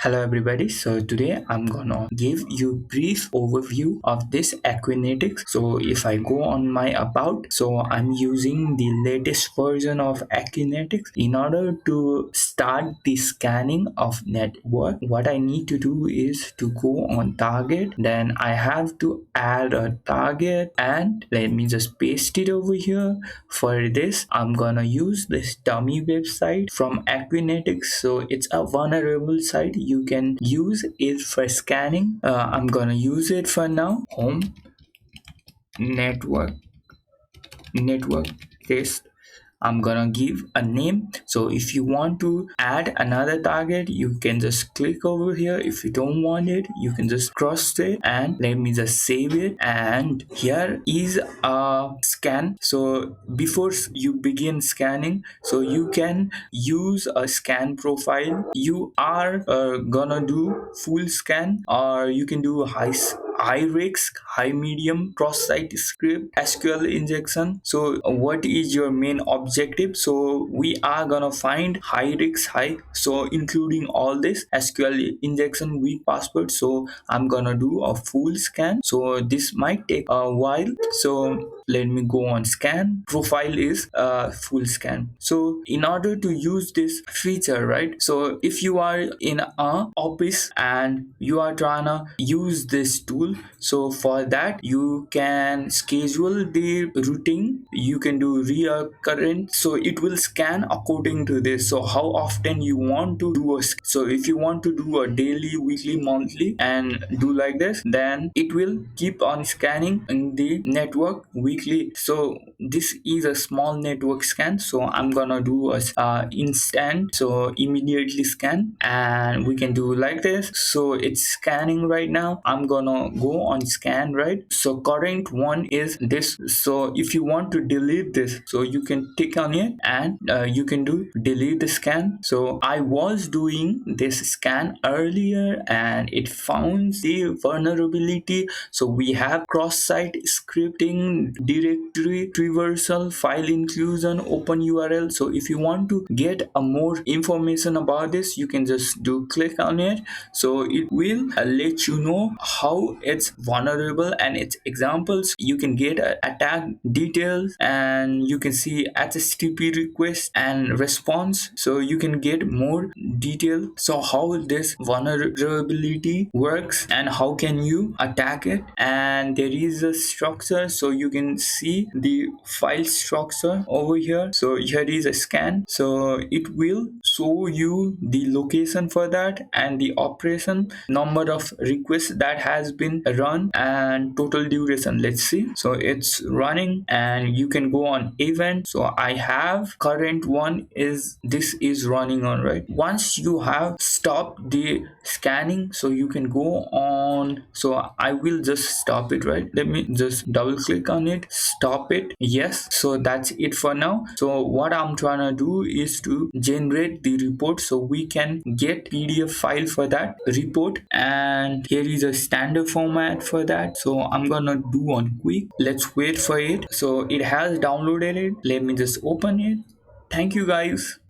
Hello everybody. So today I'm gonna give you brief overview of this Acunetix. So if I go on my about, so I'm using the latest version of Acunetix. In order to start the scanning of network, what I need to do is to go on target. Then I have to add a target and let me just paste it over here. For this, I'm gonna use this dummy website from Acunetix. So it's a vulnerable site. You can use it for scanning. I'm gonna use it for now. Home network test. I'm gonna give a name. So if you want to add another target, you can just click over here. If you don't want it, you can just cross it and let me just save it. And here is a scan. So before you begin scanning, so you can use a scan profile. You are gonna do full scan, or you can do high risk, high medium, cross-site script, SQL injection. So what is your main objective? So we are gonna find high risk, high, so including all this SQL injection, weak password. So I'm gonna do a full scan. So this might take a while. So let me go on scan. Profile is full scan. So in order to use this feature, right? So if you are in a office and you are trying to use this tool, so for that you can schedule the routine. You can do recurrent, so it will scan according to this. So how often you want to do so if you want to do a daily, weekly, monthly and do like this, then it will keep on scanning in the network weekly. So this is a small network scan. So I'm gonna do a instant, so immediately scan, and we can do like this. So it's scanning right now. I'm gonna go on scan, right? So current one is this. So if you want to delete this, so you can tick on it and you can do delete the scan. So I was doing this scan earlier and it found the vulnerability. So we have cross-site scripting, directory traversal, file inclusion, open URL. So if you want to get a more information about this, you can just do click on it. So it will let you know how it's vulnerable and its examples. You can get attack details and you can see HTTP request and response. So you can get more detail. So how this vulnerability works and how can you attack it. And there is a structure, so you can see the file structure over here. So here is a scan, so it will show you the location for that and the operation, number of requests that has been run and total duration. Let's see. So it's running and you can go on event. So I have current one is this is running on, right? Once you have stopped the scanning, so you can go on. So I will just stop it, right? Let me just double click on it, stop it. Yes, so that's it for now. So what I'm trying to do is to generate the report, so we can get PDF file for that report, and here is a standard format for that. So I'm gonna do one quick. Let's wait for it. So it has downloaded it. Let me just open it. Thank you guys.